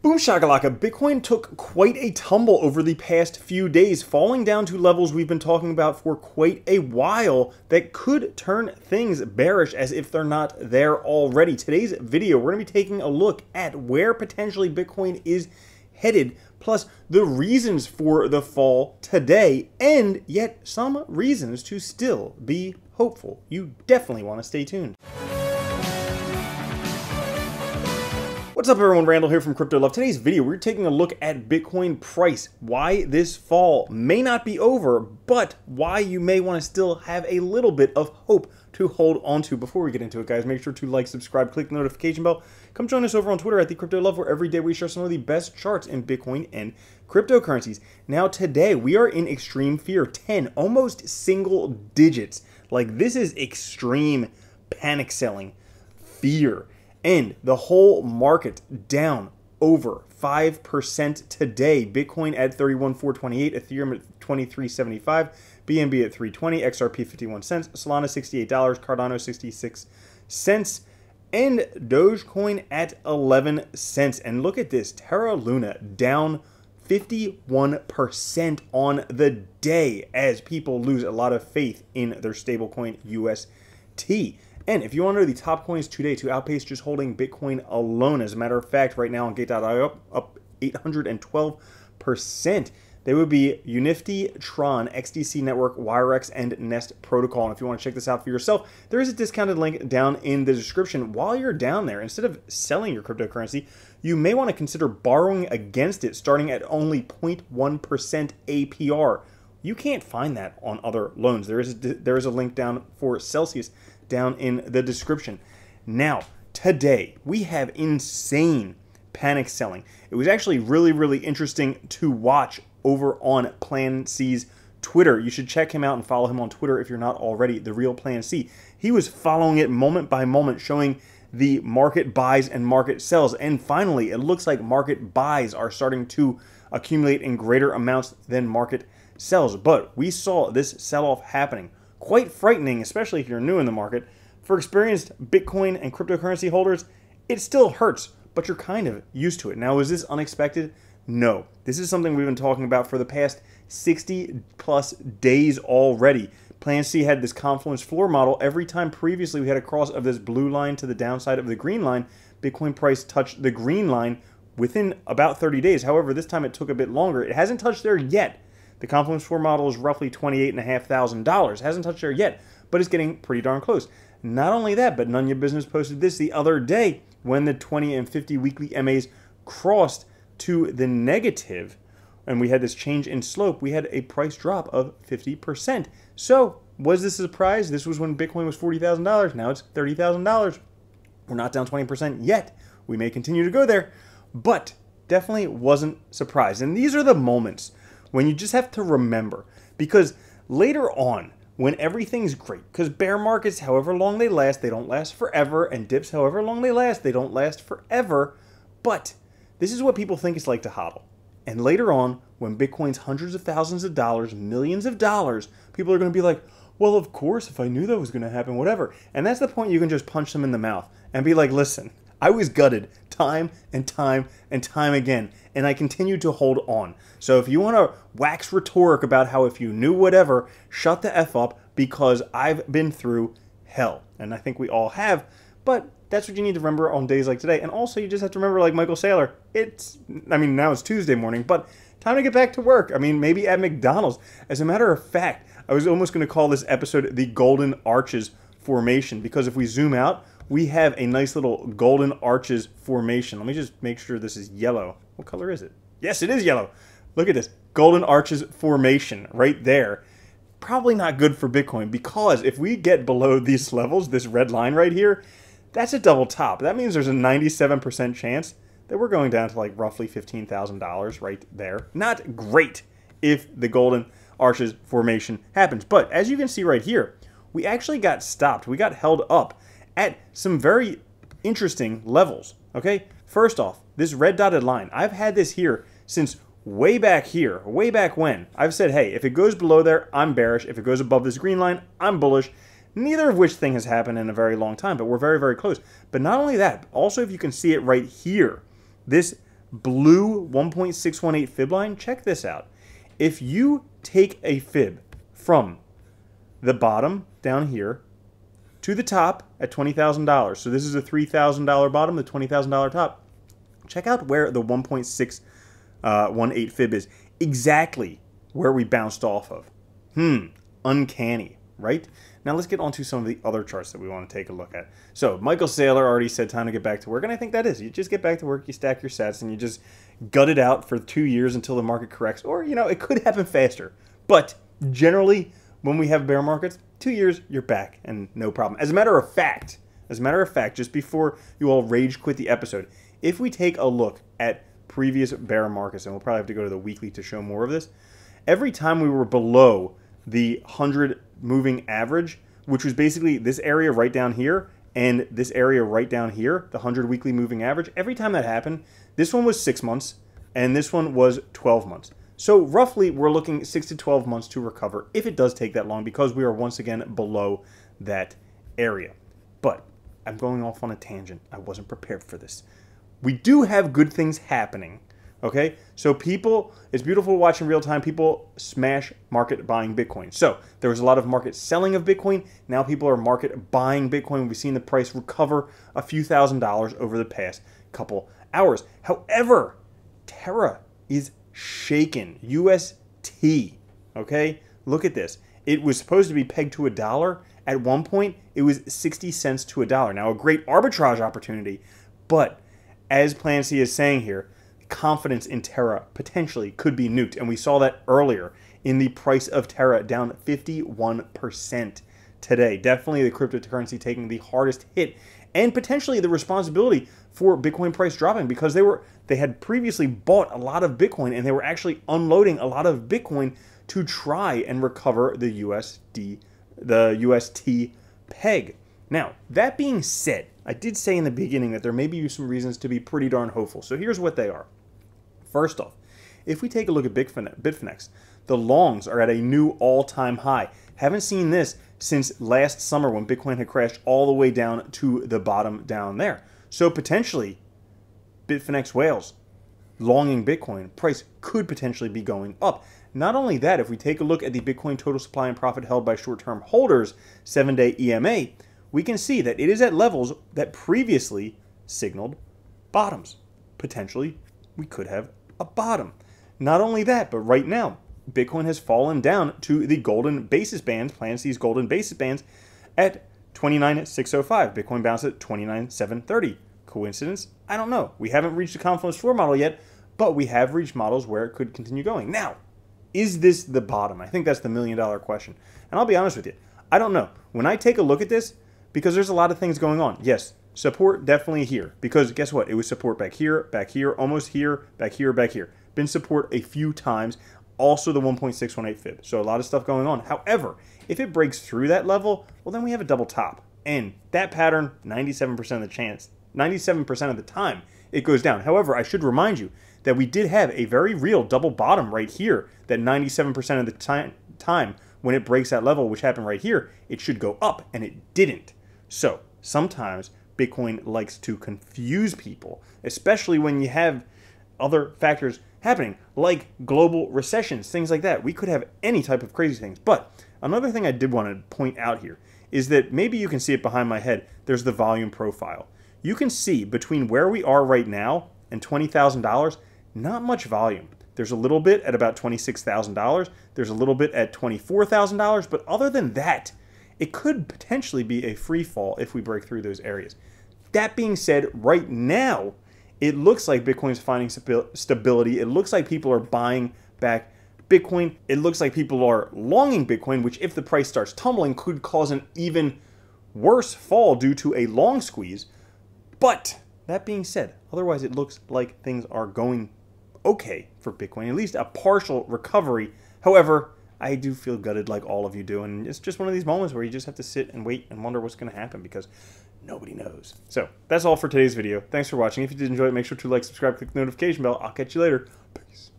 Boom shakalaka, Bitcoin took quite a tumble over the past few days, falling down to levels we've been talking about for quite a while that could turn things bearish as if they're not there already. Today's video, we're going to be taking a look at where potentially Bitcoin is headed, plus the reasons for the fall today, and yet some reasons to still be hopeful. You definitely want to stay tuned. What's up everyone, Randall here from Crypto Love. Today's video, we're taking a look at Bitcoin price, why this fall may not be over, but why you may want to still have a little bit of hope to hold on to. Before we get into it, guys, make sure to like, subscribe, click the notification bell. Come join us over on Twitter at the Crypto Love, where every day we share some of the best charts in Bitcoin and cryptocurrencies. Now today, we are in extreme fear, 10, almost single digits. Like, this is extreme panic selling, fear. And the whole market down over 5% today. Bitcoin at 31,428, Ethereum at 23.75, BNB at 320, XRP 51 cents, Solana $68, Cardano 66 cents, and Dogecoin at 11 cents. And look at this, Terra Luna down 51% on the day as people lose a lot of faith in their stablecoin UST. And if you want to know the top coins today to outpace just holding Bitcoin alone, as a matter of fact, right now on Gate.io up 812%, they would be Unifty, Tron, XDC Network, WireX, and Nest Protocol. And if you want to check this out for yourself, there is a discounted link down in the description. While you're down there, instead of selling your cryptocurrency, you may want to consider borrowing against it, starting at only 0.1% APR. You can't find that on other loans. There is a link down for Celsius down in the description. Now, today, we have insane panic selling. It was actually really interesting to watch over on Plan C's Twitter. You should check him out and follow him on Twitter if you're not already, The Real Plan C. He was following it moment by moment, showing the market buys and market sells. And finally, it looks like market buys are starting to accumulate in greater amounts than market sells. But we saw this sell-off happening. Quite frightening, especially if you're new in the market. For experienced Bitcoin and cryptocurrency holders, it still hurts, but you're kind of used to it. Now, is this unexpected? No. This is something we've been talking about for the past 60 plus days already. Plan C had this confluence floor model. Every time previously we had a cross of this blue line to the downside of the green line, Bitcoin price touched the green line within about 30 days. However, this time it took a bit longer. It hasn't touched there yet. The confluence floor model is roughly $28,500. Hasn't touched there yet, but it's getting pretty darn close. Not only that, but None Your Business posted this the other day when the 20 and 50 weekly MAs crossed to the negative, and we had this change in slope. We had a price drop of 50%. So, was this a surprise? This was when Bitcoin was $40,000. Now it's $30,000. We're not down 20% yet. We may continue to go there, but definitely wasn't surprised. And these are the moments when you just have to remember, because later on, when everything's great, because bear markets, however long they last, they don't last forever, and dips, however long they last, they don't last forever, but this is what people think it's like to hodl. And later on, when Bitcoin's hundreds of thousands of dollars, millions of dollars, people are going to be like, well, of course, if I knew that was going to happen, whatever. And that's the point you can just punch them in the mouth and be like, listen, I was gutted time and time and time again, and I continue to hold on. So if you want to wax rhetoric about how if you knew whatever, shut the F up, because I've been through hell. And I think we all have, but that's what you need to remember on days like today. And also you just have to remember, like Michael Saylor, now it's Tuesday morning, but time to get back to work. I mean, maybe at McDonald's. As a matter of fact, I was almost going to call this episode the Golden Arches Formation, because if we zoom out, we have a nice little golden arches formation. Let me just make sure this is yellow. What color is it? Yes, it is yellow. Look at this. Golden arches formation right there. Probably not good for Bitcoin, because if we get below these levels, this red line right here, that's a double top. That means there's a 97% chance that we're going down to like roughly $15,000 right there. Not great if the golden arches formation happens. But as you can see right here, we actually got stopped. We got held up at some very interesting levels, okay? First off, this red dotted line, I've had this here since way back here, way back when. I've said, hey, if it goes below there, I'm bearish. If it goes above this green line, I'm bullish. Neither of which thing has happened in a very long time, but we're very close. But not only that, also if you can see it right here, this blue 1.618 fib line, check this out. If you take a fib from the bottom down here to the top at $20,000, so this is a $3,000 bottom, the $20,000 top, check out where the 1.618 fib is. Exactly where we bounced off of. Uncanny, right? Now let's get on to some of the other charts that we want to take a look at. So Michael Saylor already said time to get back to work, and I think that is. You just get back to work, you stack your sats, and you just gut it out for 2 years until the market corrects. Or, you know, it could happen faster. But generally, when we have bear markets, 2 years, you're back, and no problem. As a matter of fact, just before you all rage quit the episode, if we take a look at previous bear markets, and we'll probably have to go to the weekly to show more of this, every time we were below the 100 moving average, which was basically this area right down here and this area right down here, the 100 weekly moving average, every time that happened, this one was 6 months and this one was 12 months. So roughly we're looking 6 to 12 months to recover if it does take that long, because we are once again below that area. But I'm going off on a tangent. I wasn't prepared for this. We do have good things happening. Okay, so people, it's beautiful to watch in real time. People smash market buying Bitcoin. So there was a lot of market selling of Bitcoin. Now people are market buying Bitcoin. We've seen the price recover a few $1,000s over the past couple hours. However, TERRA is shaken. UST. Okay, look at this. It was supposed to be pegged to $1. At one point, it was 60 cents to $1. Now, a great arbitrage opportunity, but as Plan C is saying here, confidence in TERRA potentially could be nuked. And we saw that earlier in the price of TERRA down 51% today. Definitely the cryptocurrency taking the hardest hit, and potentially the responsibility for Bitcoin price dropping, because they had previously bought a lot of Bitcoin and they were actually unloading a lot of Bitcoin to try and recover the UST peg. Now, that being said, I did say in the beginning that there may be some reasons to be pretty darn hopeful. So here's what they are. First off, if we take a look at Bitfinex, the longs are at a new all-time high. Haven't seen this since last summer when Bitcoin had crashed all the way down to the bottom down there. So potentially, Bitfinex whales longing Bitcoin price could potentially be going up. Not only that, if we take a look at the Bitcoin total supply and profit held by short-term holders, 7-day EMA, we can see that it is at levels that previously signaled bottoms. Potentially, we could have a bottom. Not only that, but right now, Bitcoin has fallen down to the golden basis bands, Plan C's golden basis bands, at 29,605. Bitcoin bounced at 29,730. Coincidence? I don't know. We haven't reached the confluence floor model yet, but we have reached models where it could continue going. Now, is this the bottom? I think that's the million-dollar question. And I'll be honest with you, I don't know. When I take a look at this, because there's a lot of things going on. Yes, support definitely here. Because guess what? It was support back here, almost here, back here, back here. Been support a few times. Also the 1.618 fib. So a lot of stuff going on. However, if it breaks through that level, well, then we have a double top. And that pattern, 97% of the chance, 97% of the time, it goes down. However, I should remind you that we did have a very real double bottom right here, that 97% of the time when it breaks that level, which happened right here, it should go up, and it didn't. So sometimes Bitcoin likes to confuse people, especially when you have other factors happening, like global recessions, things like that. We could have any type of crazy things. But another thing I did want to point out here is that maybe you can see it behind my head. There's the volume profile. You can see between where we are right now and $20,000, not much volume. There's a little bit at about $26,000. There's a little bit at $24,000. But other than that, it could potentially be a free fall if we break through those areas. That being said, right now, it looks like Bitcoin's finding stability. It looks like people are buying back Bitcoin. It looks like people are longing Bitcoin, which if the price starts tumbling could cause an even worse fall due to a long squeeze. But that being said, otherwise it looks like things are going okay for Bitcoin, at least a partial recovery. However, I do feel gutted like all of you do, and it's just one of these moments where you just have to sit and wait and wonder what's going to happen, because nobody knows. So that's all for today's video. Thanks for watching. If you did enjoy it, make sure to like, subscribe, click the notification bell. I'll catch you later. Peace.